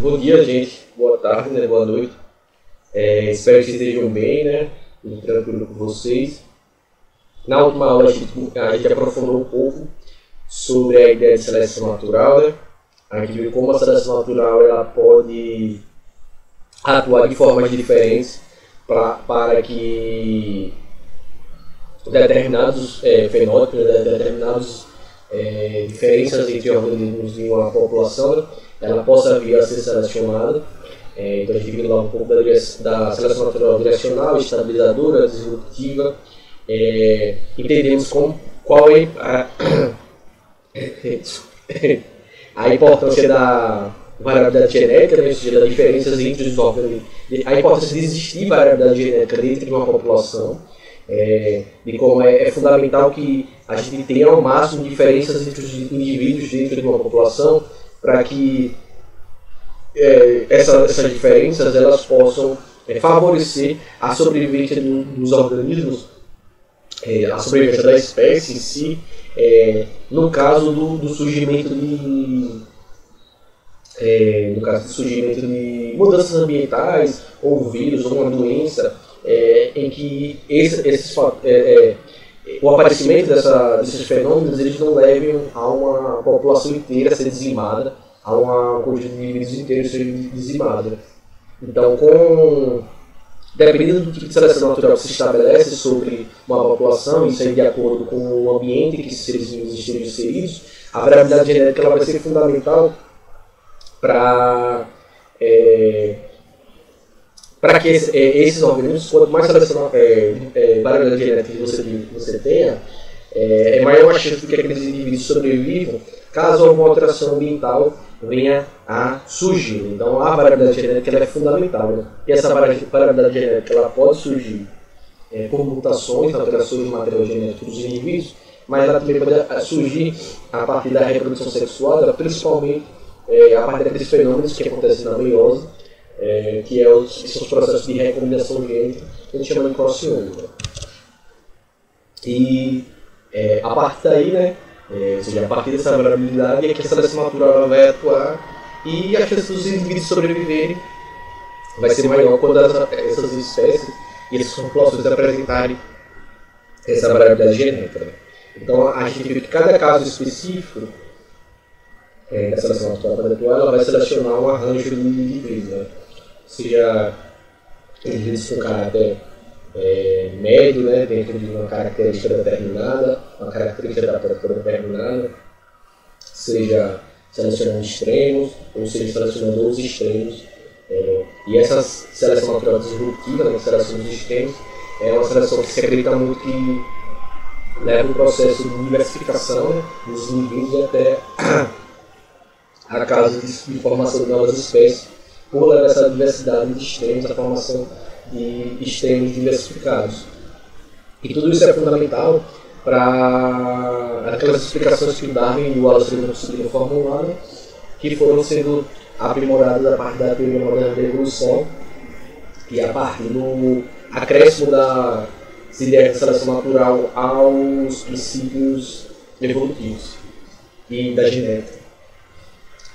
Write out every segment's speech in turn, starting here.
Bom dia, gente. Boa tarde, né? Boa noite. Espero que estejam bem, né? Tudo tranquilo com vocês. Na última aula a gente aprofundou um pouco sobre a ideia de seleção natural, né? A gente viu como a seleção natural ela pode atuar de formas diferentes para que determinados fenótipos, determinadas diferenças entre organismos em uma população, né, ela possa vir a ser selecionada. Então a gente viu lá um pouco da seleção natural direcional, estabilizadora, disruptiva. Entendemos qual é a importância da variabilidade genética, né, ou seja, das diferenças entre os organismos, a importância de existir variabilidade genética dentro de uma população, de como é fundamental que a gente tenha ao máximo diferenças entre os indivíduos dentro de uma população, para que essas diferenças elas possam favorecer a sobrevivência dos organismos, a sobrevivência da espécie em si, no caso do surgimento de mudanças ambientais, ou vírus, ou uma doença, em que o aparecimento desses fenômenos eles não levem a uma população inteira a ser dizimada, a uma conjunto de indivíduos inteiros ser dizimada. Então, dependendo do tipo de seleção natural que se estabelece sobre uma população, isso aí de acordo com o ambiente em que esses seres vivos estejam inseridos, a variabilidade genética ela vai ser fundamental para que esses organismos, quanto mais variabilidade genética que você tenha, é maior a chance de que aqueles indivíduos sobrevivam caso alguma alteração ambiental venha a surgir. Então a variabilidade genética ela é fundamental, né? E essa variabilidade genética ela pode surgir por mutações, alterações no material genético dos indivíduos, mas ela também pode surgir a partir da reprodução sexual, principalmente a partir daqueles fenômenos que acontecem na meiose, que são os processos de recombinação gênica, que a gente chama de crossover. E a partir daí, né, ou seja, a partir dessa variabilidade é que a seleção natural vai atuar e a chance dos indivíduos sobreviverem vai ser maior quando essas espécies e essas populações apresentarem essa variabilidade genética. Então a gente vê que cada caso específico da seleção natural para atuar, ela vai selecionar um arranjo de indivíduos, né? Seja indivíduos com caráter médio, né, dentro de uma característica determinada, uma característica adaptativa determinada, seja selecionando extremos, ou seja selecionando os extremos. E essa seleção natural disruptiva, né, seleção dos extremos, é uma seleção que se acredita muito que leva um processo de diversificação, né, dos indivíduos até a causa de formação de novas espécies, por levar essa diversidade de extremos, a formação de extremos diversificados. E tudo isso é fundamental para aquelas explicações que o Darwin e o Wallace conseguiram formular, né, que foram sendo aprimoradas a partir da teoria moderna da evolução e a partir do acréscimo da ideia da seleção natural aos princípios evolutivos e da genética.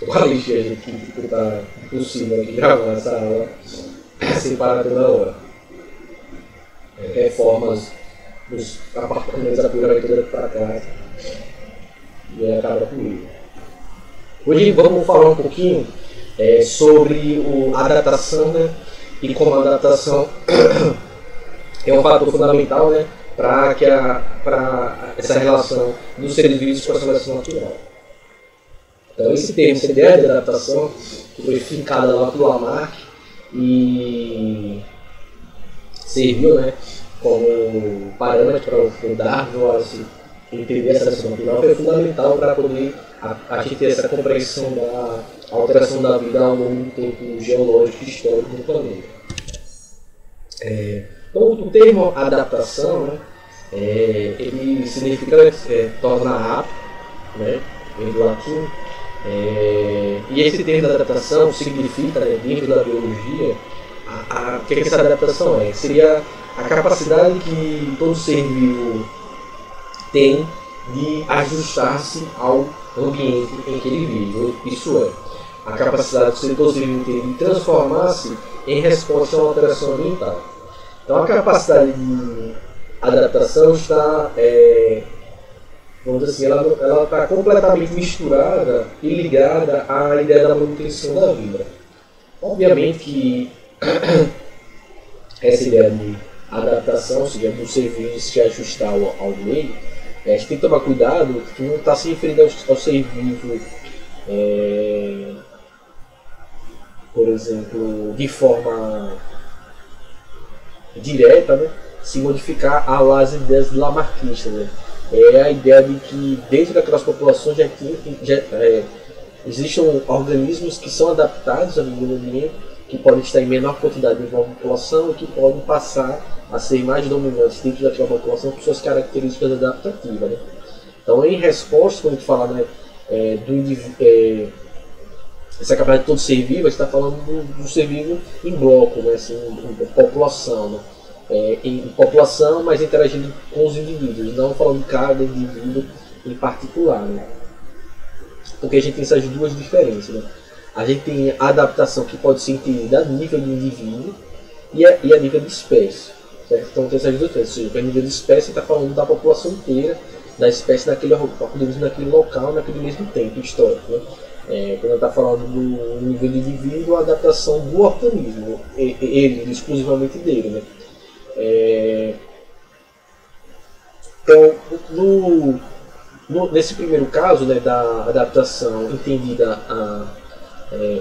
Qual a gente que está impossível aqui gravar essa aula sem parar toda hora. Reformas dos apartamentos da prefeitura para casa e acaba comigo. Hoje vamos falar um pouquinho sobre a adaptação, né, e como a adaptação é um fator fundamental, né, para essa relação dos seres vivos com a seleção natural. Então esse termo, essa ideia de adaptação, que foi fincada lá pelo Lamarck e serviu, né, como parâmetro para o Darwin entender essa seleção natural, foi fundamental para poder a gente ter essa compreensão da alteração da vida ao longo do tempo geológico e histórico do planeta. Então o termo adaptação, né, ele significa tornar apto, né, vem do latim. E esse termo de adaptação significa, né, dentro da biologia, o que essa adaptação é? Seria a capacidade que todo ser vivo tem de ajustar-se ao ambiente em que ele vive. Isso é, a capacidade do setor civil de transformar-se em resposta a uma alteração ambiental. Então a capacidade de adaptação está, vamos dizer assim, ela está completamente misturada e ligada à ideia da manutenção da vida. Obviamente que essa ideia de adaptação, ou seja, do ser vivo se ajustar ao meio, a gente tem que tomar cuidado que não está se referindo ao ser vivo, por exemplo, de forma direta, né, se modificar às ideias lamarckistas. Né? É a ideia de que dentro daquelas populações existem organismos que são adaptados ao meio ambiente, que podem estar em menor quantidade em uma população e que podem passar a ser mais dominantes dentro daquela população por suas características adaptativas. Né? Então, em resposta, quando a gente fala, né, essa capacidade de todo ser vivo, a gente está falando do ser vivo em bloco, né, assim, em população. Né? Em população, mas interagindo com os indivíduos, não falando de cada indivíduo em particular. Né? Porque a gente tem essas duas diferenças. Né? A gente tem a adaptação que pode ser entendida a nível de indivíduo e a nível de espécie. Certo? Então tem essas duas diferenças. Ou seja, a nível de espécie está falando da população inteira, da espécie naquele organismo, naquele local, naquele mesmo tempo histórico. Né? Quando está falando do nível de indivíduo, a adaptação do organismo, ele exclusivamente dele. Né? Então, nesse primeiro caso, né, da adaptação entendida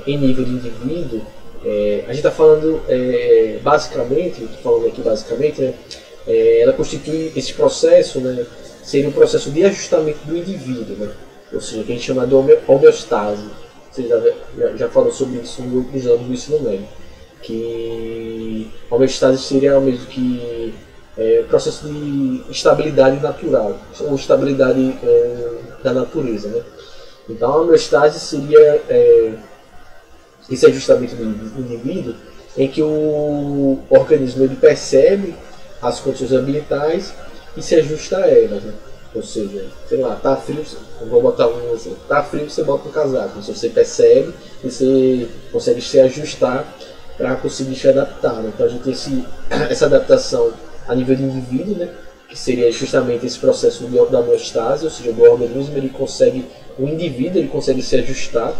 em nível de indivíduo, a gente está falando basicamente, né, ela constitui esse processo, né, seria um processo de ajustamento do indivíduo, né, ou seja, que a gente chama de homeostase. Você já falou sobre isso no episódio do ensino médio, que homeostase seria o mesmo que processo de estabilidade natural, ou estabilidade da natureza. Né? Então a homeostase seria esse ajustamento do indivíduo em que o organismo ele percebe as condições ambientais e se ajusta a elas. Né? Ou seja, sei lá, tá frio, eu vou botar um assim, tá frio, você bota um casaco. Então, você percebe e você consegue se ajustar para conseguir se adaptar. Né? Então a gente tem essa adaptação a nível de indivíduo, né? Que seria justamente esse processo da homeostase, ou seja, do organismo, o indivíduo ele consegue se ajustar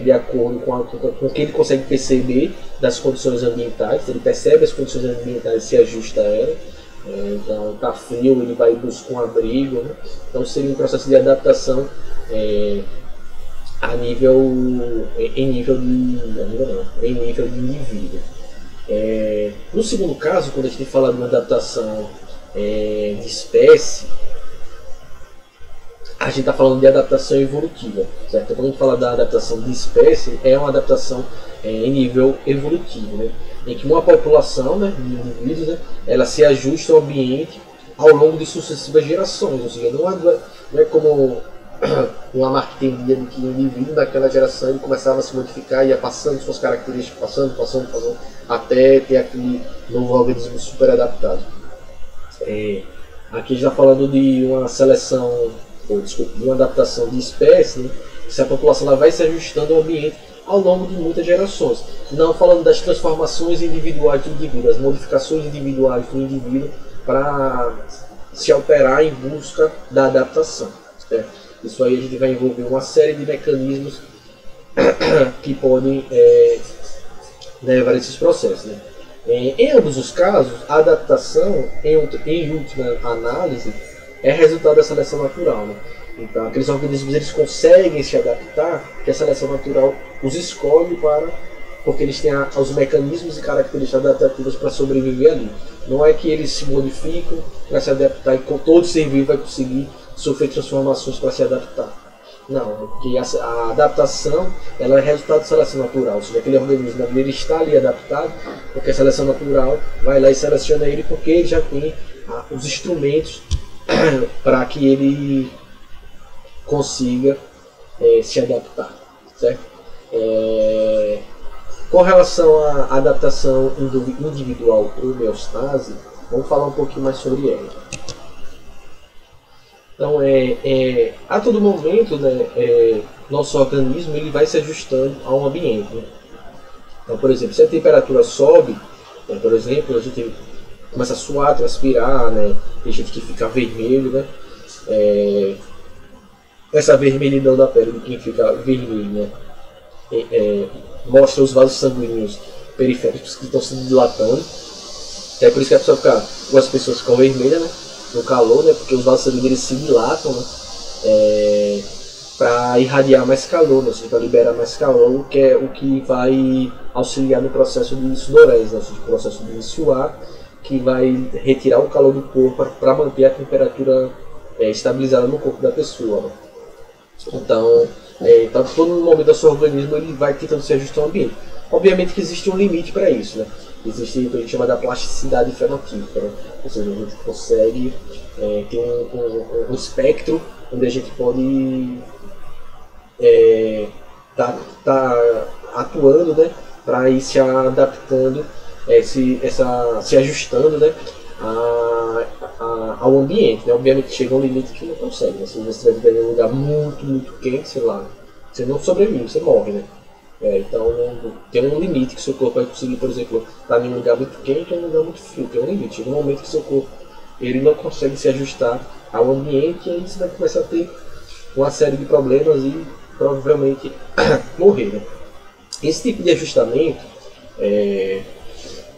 de acordo com o que ele consegue perceber das condições ambientais. Ele percebe as condições ambientais e se ajusta a elas. Então está frio, ele vai buscar um abrigo. Né? Então seria um processo de adaptação em nível de indivíduo. No segundo caso, quando a gente fala de uma adaptação de espécie, a gente está falando de adaptação evolutiva, certo? Quando a gente fala da adaptação de espécie, é uma adaptação em nível evolutivo, né? Em que uma população, né, de indivíduos, né, ela se ajusta ao ambiente ao longo de sucessivas gerações, ou seja, não é como o Lamarck entendia de que o indivíduo daquela geração ele começava a se modificar, ia passando suas características, passando, até ter aquele novo organismo super adaptado. Aqui a gente está falando de uma seleção, de uma adaptação de espécie, né? Se a população ela vai se ajustando ao ambiente ao longo de muitas gerações. Não falando das transformações individuais do indivíduo, as modificações individuais do indivíduo para se alterar em busca da adaptação. Certo? Isso aí a gente vai envolver uma série de mecanismos que podem levar a esses processos. Né? Em ambos os casos, a adaptação, em última análise, é resultado da seleção natural. Né? Então, aqueles organismos eles conseguem se adaptar, que a seleção natural os escolhe porque eles têm os mecanismos e características adaptativas para sobreviver ali. Não é que eles se modificam para se adaptar e todo ser vivo vai conseguir sofrer transformações para se adaptar. Não, porque a adaptação ela é resultado da seleção natural, ou seja, aquele organismo ele está ali adaptado porque a seleção natural vai lá e seleciona ele porque ele já tem os instrumentos para que ele consiga se adaptar, certo? Com relação à adaptação individual ou homeostase, vamos falar um pouquinho mais sobre ela. Então, a todo momento, né, nosso organismo ele vai se ajustando ao ambiente. Né? Então, por exemplo, se a temperatura sobe, né, por exemplo, a gente começa a suar, transpirar, né? Tem gente que fica vermelho, né? Essa vermelhidão da pele de quem fica vermelho, né? Mostra os vasos sanguíneos periféricos que estão se dilatando. É por isso que a pessoa fica, algumas pessoas ficam vermelhas, né? No calor, né? Porque os vasos sanguíneos se dilatam, né? Para irradiar mais calor, né? Ou seja, para liberar mais calor, que é o que vai auxiliar no processo de sudorese, né? Ou seja, o processo de suar, que vai retirar o calor do corpo para manter a temperatura estabilizada no corpo da pessoa. Né? Então, todo momento do seu organismo ele vai tentando se ajustar ao ambiente. Obviamente que existe um limite para isso, né? Existe o que a gente chama da plasticidade fenotípica, né? Ou seja, a gente consegue ter um espectro onde a gente pode tá atuando, né? Para ir se adaptando, se ajustando, né? Ao ambiente, né? Obviamente chega um limite que não consegue, né? Se você estiver em um lugar muito, muito quente, sei lá, você não sobrevive, você morre, né? Então tem um limite que seu corpo vai conseguir, por exemplo, estar em um lugar muito quente ou em um lugar muito frio, tem um limite. Chega um momento que seu corpo ele não consegue se ajustar ao ambiente e aí você vai começar a ter uma série de problemas e provavelmente morrer, né? Esse tipo de ajustamento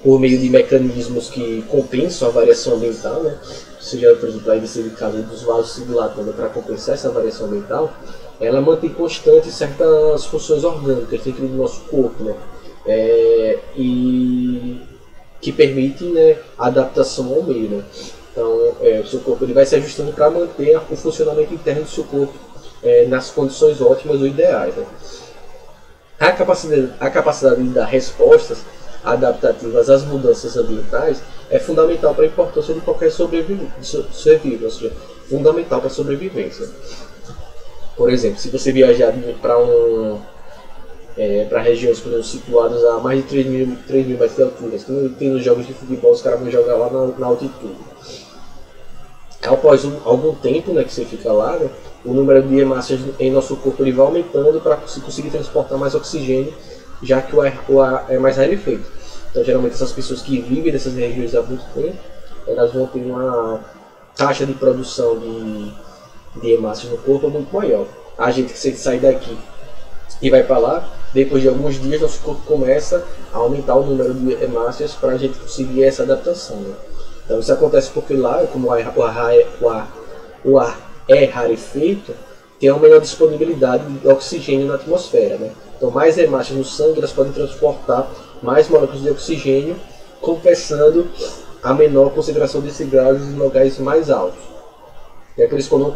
por meio de mecanismos que compensam a variação ambiental, né? Seja, por exemplo, aí ser o caso dos vasos se dilatando para compensar essa variação ambiental, ela mantém constante certas funções orgânicas dentro do nosso corpo, né? E que permite, né, a adaptação ao meio, né? Então, o seu corpo ele vai se ajustando para manter o funcionamento interno do seu corpo nas condições ótimas ou ideais, né? A capacidade de dar respostas adaptativas às mudanças ambientais é fundamental para a importância de qualquer sobrevivência, ou seja, fundamental para a sobrevivência. Por exemplo, se você viajar para regiões por exemplo, situadas a mais de 3 mil metros de altura, que tem nos jogos de futebol, os caras vão jogar lá na altitude. Após algum tempo, né, que você fica lá, né, o número de hemácias em nosso corpo ele vai aumentando para conseguir transportar mais oxigênio, já que o ar é mais rarefeito. Então, geralmente, essas pessoas que vivem nessas regiões há muito tempo, elas vão ter uma taxa de produção de hemácias no corpo muito maior. A gente que sai daqui e vai para lá, depois de alguns dias, nosso corpo começa a aumentar o número de hemácias para a gente conseguir essa adaptação. Né? Então, isso acontece porque lá, como o ar é rarefeito, tem uma menor disponibilidade de oxigênio na atmosfera. Né? Então, mais hemácias no sangue elas podem transportar mais moléculas de oxigênio, compensando a menor concentração desses gases em locais mais altos. É por isso que quando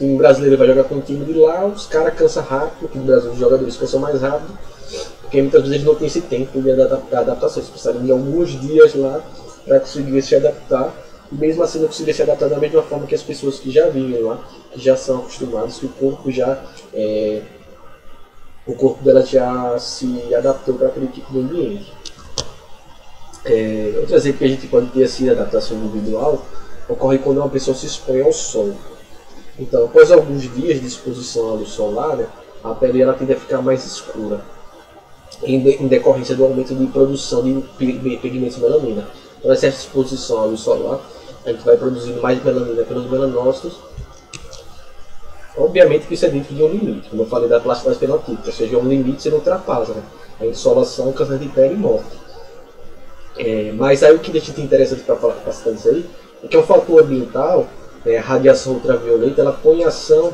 um brasileiro vai jogar com um time de lá, os caras cansam rápido, porque no Brasil os jogadores cansam mais rápido, porque muitas vezes eles não têm esse tempo de adaptação, eles precisam de alguns dias lá para conseguir se adaptar, e mesmo assim não conseguir se adaptar da mesma forma que as pessoas que já vivem lá, que já são acostumadas, que o corpo dela já se adaptou para aquele tipo de ambiente. Outro exemplo que a gente pode ter assim, de adaptação individual ocorre quando uma pessoa se expõe ao sol. Então, após alguns dias de exposição à luz solar, né, a pele ela tende a ficar mais escura, em decorrência do aumento de produção de pigmentos melanina. Então, essa exposição à luz solar, a gente vai produzindo mais melanina pelos melanócitos. Obviamente que isso é dentro de um limite, como eu falei da plasticidade fenotípica, ou seja, um limite você não ultrapassa, né? A insolação, câncer de pele e morte. Mas aí o que a gente interessante para falar bastante isso aí, é que é um fator ambiental, a radiação ultravioleta, ela põe em ação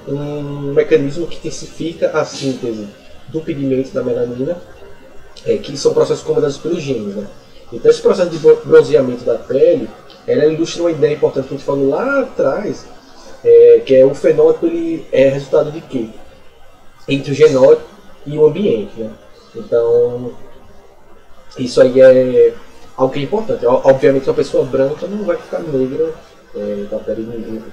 um mecanismo que intensifica a síntese do pigmento da melanina, que são processos comandados pelos genes. Né? Então esse processo de bronzeamento da pele, ela ilustra uma ideia importante que a gente falou lá atrás, que é o fenótipo ele é resultado de quê? Entre o genótipo e o ambiente. Né? Então, isso aí é algo que é importante. Obviamente, uma pessoa branca não vai ficar negra, com a pele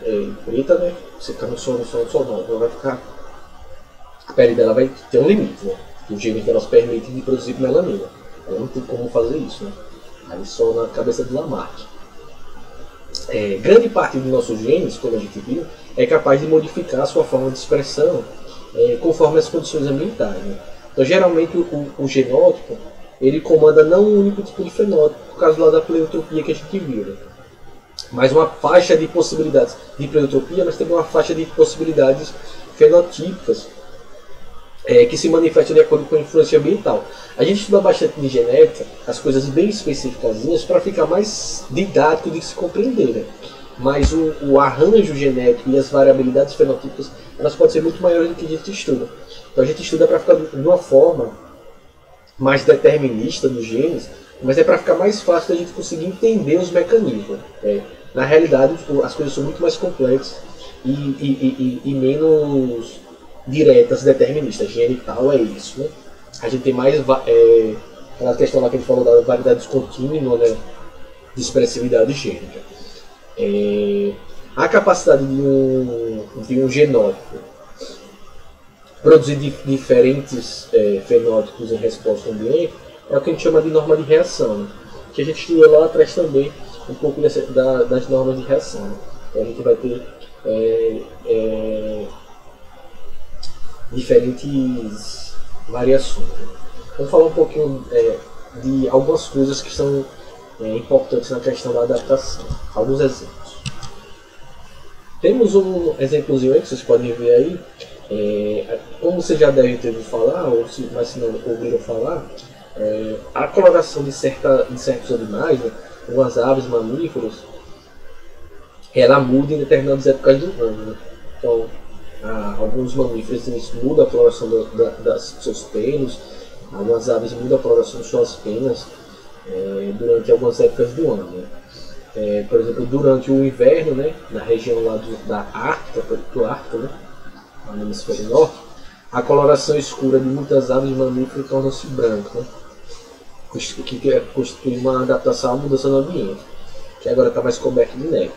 preta, né? Você ficar no sol, não. Ela vai ficar. A pele dela vai ter um limite, né? O gene que elas permitem de produzir melanina. Ela não tem como fazer isso, né? Aí só na cabeça de Lamarck. grande parte dos nossos genes, como a gente viu, é capaz de modificar a sua forma de expressão conforme as condições ambientais. Né? Então, geralmente, o genótipo ele comanda não um único tipo de fenótipo, por causa lá da pleiotropia que a gente viu. Né? Mas uma faixa de possibilidades de pleiotropia, mas também uma faixa de possibilidades fenotípicas que se manifestam de acordo com a influência ambiental. A gente estuda bastante de genética, as coisas bem específicas, para ficar mais didático de se compreender. Né? Mas o arranjo genético e as variabilidades fenotípicas, elas podem ser muito maiores do que a gente estuda. Então a gente estuda para ficar de uma forma mais determinista dos genes, mas é para ficar mais fácil da gente conseguir entender os mecanismos. Na realidade, as coisas são muito mais complexas e menos diretas, deterministas. Genital é isso. Né? A gente tem mais aquela questão lá que a gente falou da variedade descontínua, né? De expressividade gênica. A capacidade de um genótipo produzir diferentes fenótipos em resposta ao ambiente é o que a gente chama de norma de reação, né? Que a gente estudou lá atrás também um pouco das normas de reação. Né? Então a gente vai ter diferentes variações. Né? Vamos falar um pouquinho de algumas coisas que são importantes na questão da adaptação. Alguns exemplos. Temos um exemplozinho aí que vocês podem ver aí. Como vocês já devem ter ouvido falar, mas se não ouviram falar, a coloração de certos animais, né, algumas aves, mamíferos, ela muda em determinadas épocas do ano. Né? Então, alguns mamíferos mudam a coloração dos seus pelos, algumas aves mudam a coloração de suas penas durante algumas épocas do ano. Né? Por exemplo, durante o inverno, né, na região lá da Ártica, né, no hemisfério norte, a coloração escura de muitas aves e mamíferos torna-se branca, né? Que constitui uma adaptação à mudança no ambiente, que agora está mais coberto de neve.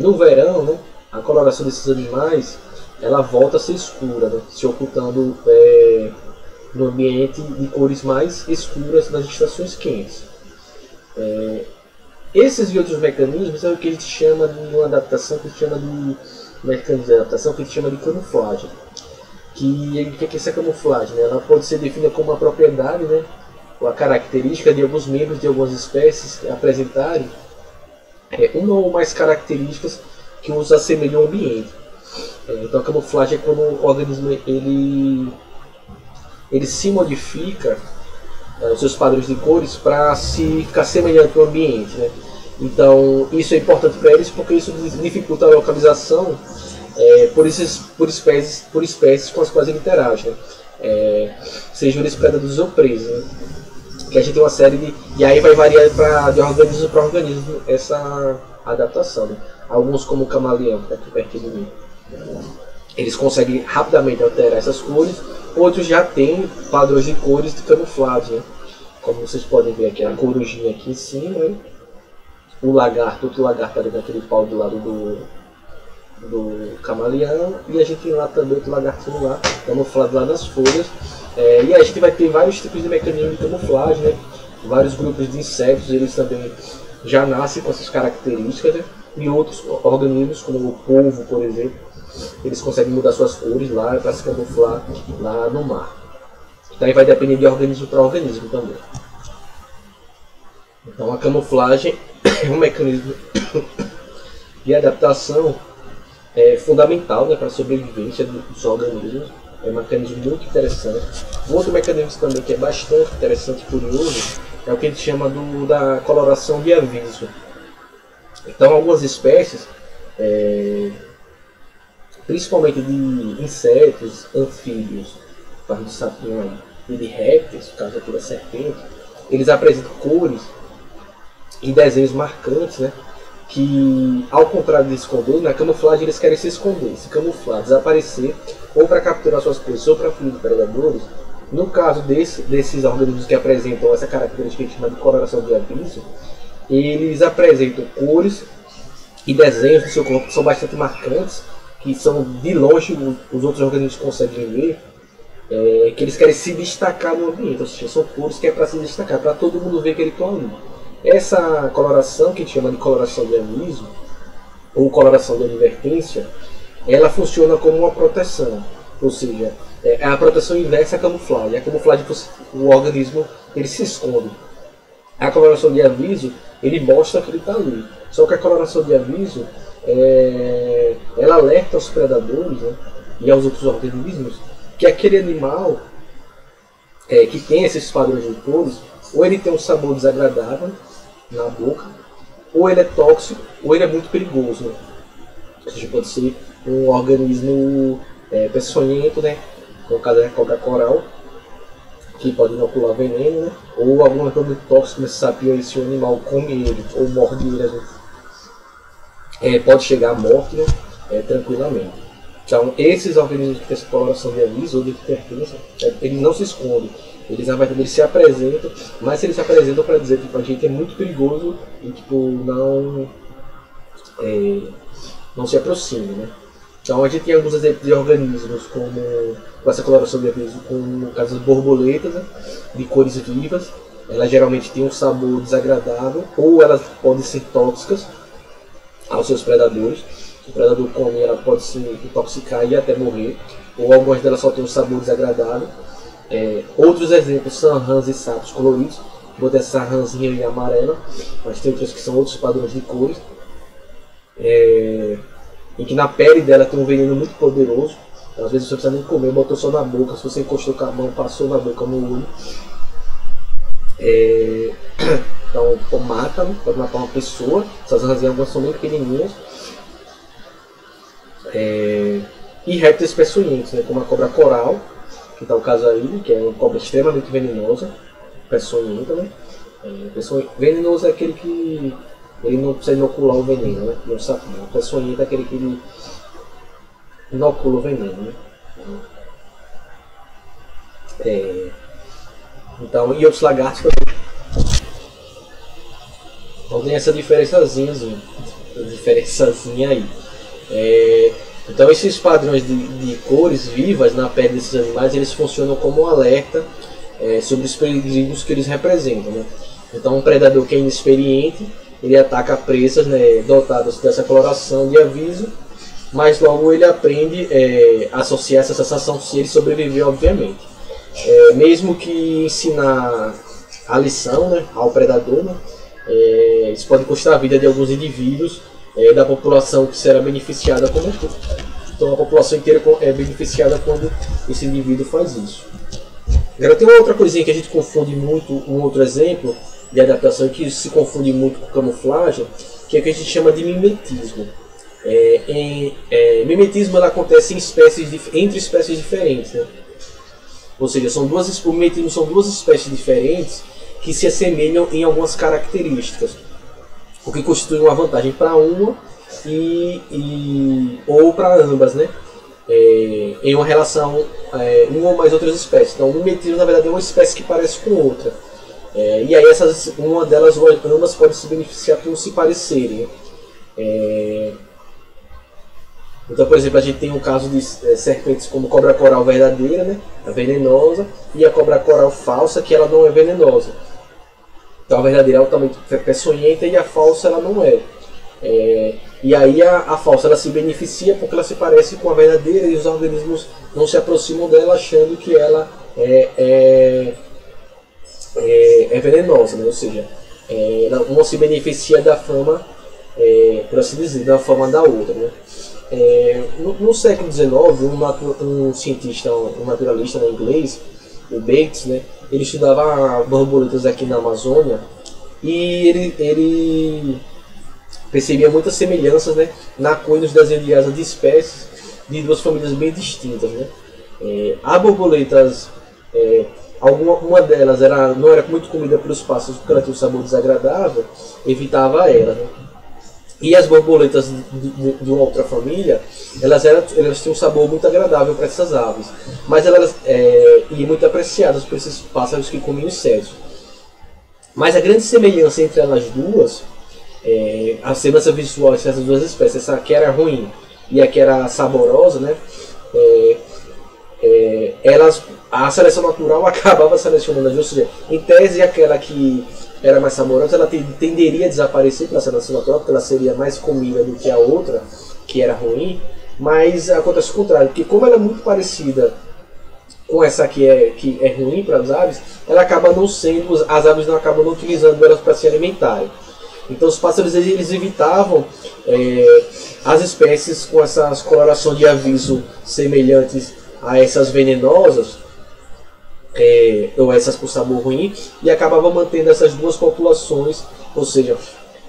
No verão, né, a coloração desses animais ela volta a ser escura, né, se ocultando no ambiente de cores mais escuras nas estações quentes. Esses e outros mecanismos é o que a gente chama de uma adaptação, que a gente chama de mecanismo de adaptação, que a gente chama de camuflagem. O que é essa camuflagem? Né? Ela pode ser definida como uma propriedade, né, ou a característica de alguns membros de algumas espécies apresentarem uma ou mais características que os assemelham ao ambiente. Então a camuflagem é quando o organismo ele se modifica os seus padrões de cores para se ficar semelhante ao ambiente. Né? Então isso é importante para eles porque isso dificulta a localização por espécies com as quais ele interage. Né? Sejam eles predadores ou presas. Né? Que a gente tem uma série de... E aí vai variar de organismo para organismo essa adaptação. Né? Alguns, como o camaleão, que está aqui perto de mim, eles conseguem rapidamente alterar essas cores. Outros já têm padrões de cores de camuflagem. Né? Como vocês podem ver aqui, a corujinha aqui em cima. Né? O lagarto, outro lagarto ali naquele pau do lado do camaleão. E a gente tem lá também outro lagartinho lá, camuflado lá nas folhas. E a gente vai ter vários tipos de mecanismos de camuflagem, né? Vários grupos de insetos, eles também já nascem com essas características, né? E outros organismos, como o polvo, por exemplo, eles conseguem mudar suas cores lá para se camuflar lá no mar. Então aí vai depender de organismo para organismo também. Então a camuflagem é um mecanismo de adaptação fundamental, né, para a sobrevivência dos organismos. É um mecanismo muito interessante. Outro mecanismo também que é bastante interessante e curioso é o que a gente chama da coloração de aviso. Então algumas espécies, principalmente de insetos, anfíbios, caso de sapinho e de répteis, no caso aqui da serpente, eles apresentam cores e desenhos marcantes, né? Que, ao contrário de esconder, na camuflagem eles querem se esconder, se camuflar, desaparecer, ou para capturar suas coisas, ou para fugir de predadores. No caso desses organismos que apresentam essa característica que a gente chama de coloração de aviso, eles apresentam cores e desenhos do seu corpo que são bastante marcantes, que são de longe os outros organismos conseguem ver, que eles querem se destacar no ambiente, ou seja, são cores que é para se destacar, para todo mundo ver que eles estão ali. Essa coloração, que a gente chama de coloração de aviso, ou coloração de advertência, ela funciona como uma proteção, ou seja, a proteção inversa é a camuflagem. A camuflagem, o organismo ele se esconde. A coloração de aviso, ele mostra que ele está ali. Só que a coloração de aviso, ela alerta aos predadores, né, e aos outros organismos que aquele animal que tem esses padrões de cores, ou ele tem um sabor desagradável na boca, ou ele é tóxico, ou ele é muito perigoso. Né? Ou seja, pode ser um organismo peçonhento, né? No caso é a cobra coral, que pode inocular veneno, né? Ou algum produto tóxico, mas sabe aí se o animal come ele ou morde ele, pode chegar à morte, né? Tranquilamente. Então, esses organismos que têm essa coloração de aviso ou de advertência, eles não se escondem. Eles, na verdade, eles se apresentam, mas eles se apresentam para dizer que a gente é muito perigoso e não se aproxime, né? Então a gente tem alguns exemplos de organismos com essa coloração de aviso, como no caso das borboletas, né, de cores vivas. Elas geralmente têm um sabor desagradável, ou elas podem ser tóxicas aos seus predadores. Se o predador come, ela pode se intoxicar e até morrer, ou algumas delas só têm um sabor desagradável. Outros exemplos são rãs e sapos coloridos. Vou ter essa rãzinha aí amarela, mas tem outras que são outros padrões de cores. Em que na pele dela tem um veneno muito poderoso. Às vezes você não precisa nem comer, botou só na boca. Se você encostou com a mão, passou na boca, no olho. Então pode matar uma pessoa. Essas rãzinhas são bem pequenininhas. E répteis peçonhentos, né, como a cobra coral, que está o caso aí, que é uma cobra extremamente venenosa, peçonhenta, né? Venenoso é aquele que ele não precisa inocular o veneno, né? Não sabe, não. Peçonhenta é aquele que ele inocula o veneno, né? Então, e outros lagartos também. Então tem essa diferençazinha aí. Então esses padrões de cores vivas na pele desses animais, eles funcionam como um alerta sobre os perigos que eles representam, né? Então um predador que é inexperiente, ele ataca presas, né, dotadas dessa coloração de aviso, mas logo ele aprende a associar essa sensação se ele sobreviver, obviamente. Mesmo que ensinar a lição, né, ao predador, né, isso pode custar a vida de alguns indivíduos da população que será beneficiada como um todo. Então a população inteira é beneficiada quando esse indivíduo faz isso. Agora tem uma outra coisinha que a gente confunde muito, um outro exemplo de adaptação que se confunde muito com camuflagem, que é o que a gente chama de mimetismo. Mimetismo ela acontece entre espécies diferentes, né? Ou seja, o mimetismo são duas espécies diferentes que se assemelham em algumas características, o que constitui uma vantagem para uma ou para ambas, né? Em uma relação uma ou mais outras espécies. Então o mimetismo na verdade é uma espécie que parece com outra, e aí uma delas ou ambas podem se beneficiar por se parecerem. Então, por exemplo, a gente tem um caso de serpentes como cobra coral verdadeira, né? A venenosa, e a cobra coral falsa, que ela não é venenosa. Então a verdadeira é altamente peçonhenta e a falsa ela não é. E aí a falsa ela se beneficia porque ela se parece com a verdadeira e os organismos não se aproximam dela achando que ela é venenosa, né? Ou seja, uma se beneficia da fama, por assim dizer, da fama da outra, né? No século XIX, um cientista, um naturalista, né, inglês, o Bates, né, ele estudava borboletas aqui na Amazônia e ele percebia muitas semelhanças, né, na cor e nos desenhos de asas de espécies de duas famílias bem distintas, né. Há borboletas, uma delas não era muito comida pelos pássaros porque ela tinha um sabor desagradável, evitava ela, né. E as borboletas de uma outra família, elas tinham um sabor muito agradável para essas aves, mas e muito apreciadas por esses pássaros que comiam insetos. Mas a grande semelhança entre elas duas, a semelhança visual entre essas duas espécies, essa que era ruim e a que era saborosa, né? A seleção natural acabava selecionando, ou seja, em tese aquela que era mais saborosa, ela tenderia a desaparecer pela seleção natural, porque ela seria mais comida do que a outra, que era ruim. Mas acontece o contrário, porque como ela é muito parecida com essa que é ruim para as aves, ela acaba não sendo, as aves não acabam não utilizando elas para se alimentarem. Então os pássaros eles evitavam as espécies com essas colorações de aviso semelhantes a essas venenosas, ou essas com sabor ruim, e acabavam mantendo essas duas populações, ou seja,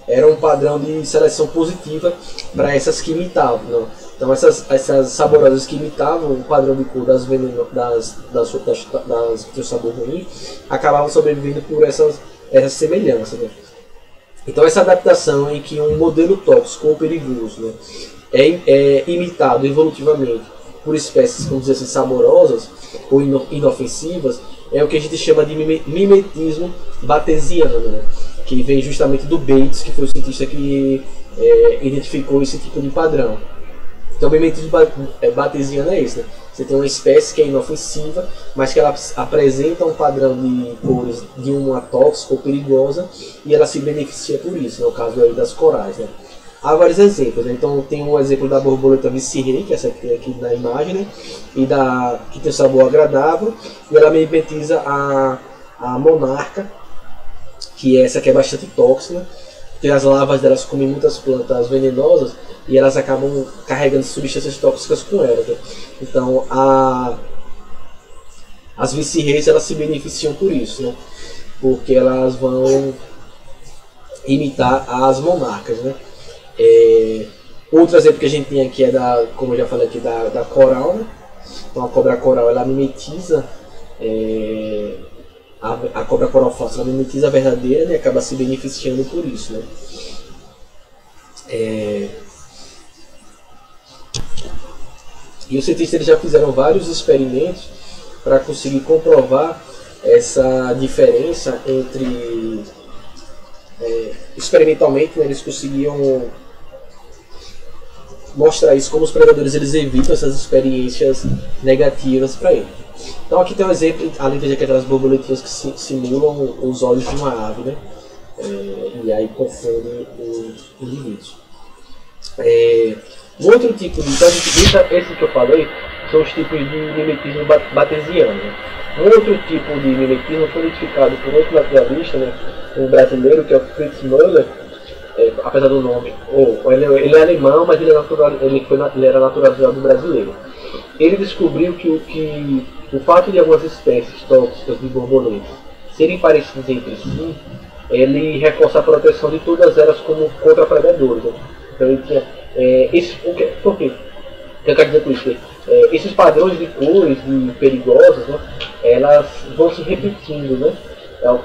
era um padrão de seleção positiva para essas que imitavam. Não? Então essas saborosas que imitavam o padrão de cor das que tinham sabor ruim, acabavam sobrevivendo por essas semelhanças. Né? Então essa adaptação em que um modelo tóxico ou perigoso, né, é imitado evolutivamente por espécies, vamos dizer assim, saborosas ou inofensivas, é o que a gente chama de mimetismo batesiano, né? Que vem justamente do Bates, que foi o cientista que identificou esse tipo de padrão. Então o mimetismo batesiano é esse, né? Você tem uma espécie que é inofensiva, mas que ela apresenta um padrão de cores de uma tóxica ou perigosa, e ela se beneficia por isso, no caso aí das corais, né? Há vários exemplos, né? Então tem um exemplo da borboleta vice-rei, que é essa que tem aqui na imagem, né? E que tem um sabor agradável, e ela mimetiza a monarca, que é essa que é bastante tóxica, porque as larvas delas comem muitas plantas venenosas e elas acabam carregando substâncias tóxicas com elas. Né? Então as vice-reis elas se beneficiam por isso, né? Porque elas vão imitar as monarcas. Né? Outro exemplo que a gente tem aqui é como eu já falei aqui, da coral. Né? Então a cobra coral ela mimetiza a cobra coral falsa, ela mimetiza a verdadeira, né, e acaba se beneficiando por isso. Né? E os cientistas eles já fizeram vários experimentos para conseguir comprovar essa diferença entre... experimentalmente, né, eles conseguiam mostrar isso, como os predadores eles evitam essas experiências negativas para eles. Então aqui tem um exemplo, além de aquelas borboletinhas que simulam os olhos de uma ave, né? E aí confundem os indivíduos. Um outro tipo de... Então, esse que eu falei são os tipos de mimetismo batesiano. Né? Um outro tipo de mimetismo foi identificado por outro naturalista, né? Um brasileiro, que é o Fritz Müller, apesar do nome, ele é alemão, mas ele era naturalizado brasileiro. Ele descobriu que o fato de algumas espécies tóxicas de borboletas serem parecidas entre si, ele reforça a proteção de todas elas contra predadores. Né? Então ele tinha... por quê? O que eu quero dizer com isso? Esses padrões de cores perigosas, né, elas vão se repetindo. Né?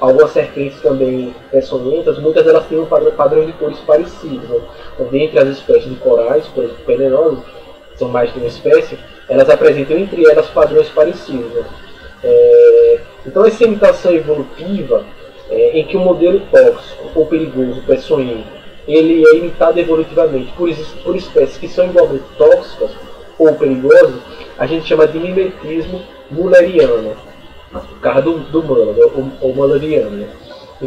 Algumas serpentes também peçonhentas, muitas delas têm um padrão de cores parecidos. Né? Então, dentre as espécies de corais, por exemplo, venenosas, são mais de uma espécie, elas apresentam entre elas padrões parecidos. Né? Então essa imitação evolutiva, em que um modelo tóxico ou perigoso, peçonhento, ele é imitado evolutivamente por espécies que são igualmente tóxicas ou perigosas, a gente chama de mimetismo mulleriano, por causa do Muller, ou mulleriano. Né?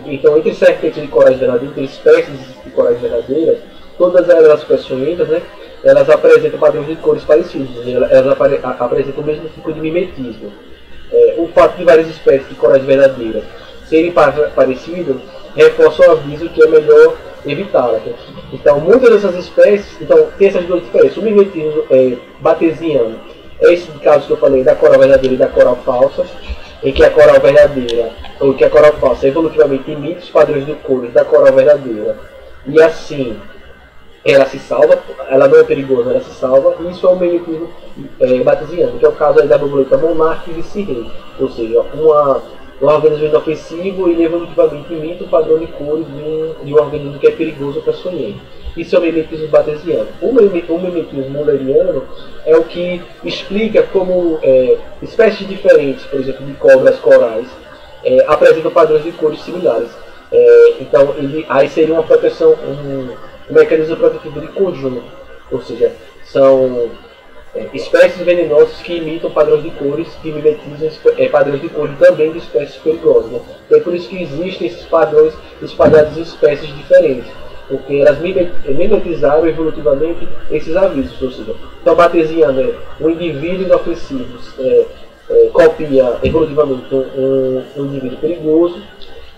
Então entre serpentes de corais verdadeiras, entre espécies de corais verdadeiras, todas elas peçonhentas, né, elas apresentam padrões de cores parecidos, elas apresentam o mesmo tipo de mimetismo. O fato de várias espécies de corais verdadeiras serem parecidas reforça o aviso que é melhor evitá-las. Né? Então, muitas dessas espécies, tem essas duas diferenças. O mimetismo batesiano é esse caso que eu falei da coral verdadeira e da coral falsa, em que a coral verdadeira, ou que a coral falsa evolutivamente imita os padrões de cores da coral verdadeira, e assim ela se salva, ela não é perigosa, ela se salva, e isso é o mimetismo batesiano, que é o caso aí da borboleta monarca e vice-rei, ou seja, um organismo inofensivo e evolutivamente imita o padrão de cores de um organismo que é perigoso para sonhar. Isso é o mimetismo batesiano. O mimetismo mulleriano é o que explica como espécies diferentes, por exemplo, de cobras corais, apresentam padrões de cores similares. Então, aí seria uma proteção, um mecanismo protetivo de conjunto, ou seja, são espécies venenosas que imitam padrões de cores, que mimetizam padrões de cores também de espécies perigosas. Né? Então é por isso que existem esses padrões espalhados em espécies diferentes, porque elas mimetizaram evolutivamente esses avisos. Ou seja, então batesiana é um indivíduo inofensivo copia evolutivamente um indivíduo perigoso,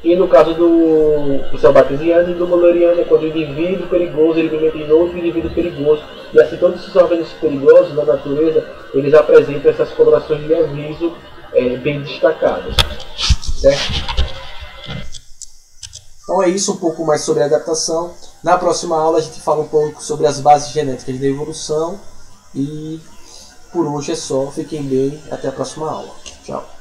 e no caso do batesiano e do Mülleriano é quando o indivíduo perigoso ele mimetiza em outro indivíduo perigoso, e assim todos esses organismos perigosos na natureza eles apresentam essas colorações de aviso bem destacadas, certo? Então é isso, um pouco mais sobre a adaptação. Na próxima aula a gente fala um pouco sobre as bases genéticas da evolução. E por hoje é só. Fiquem bem. Até a próxima aula. Tchau.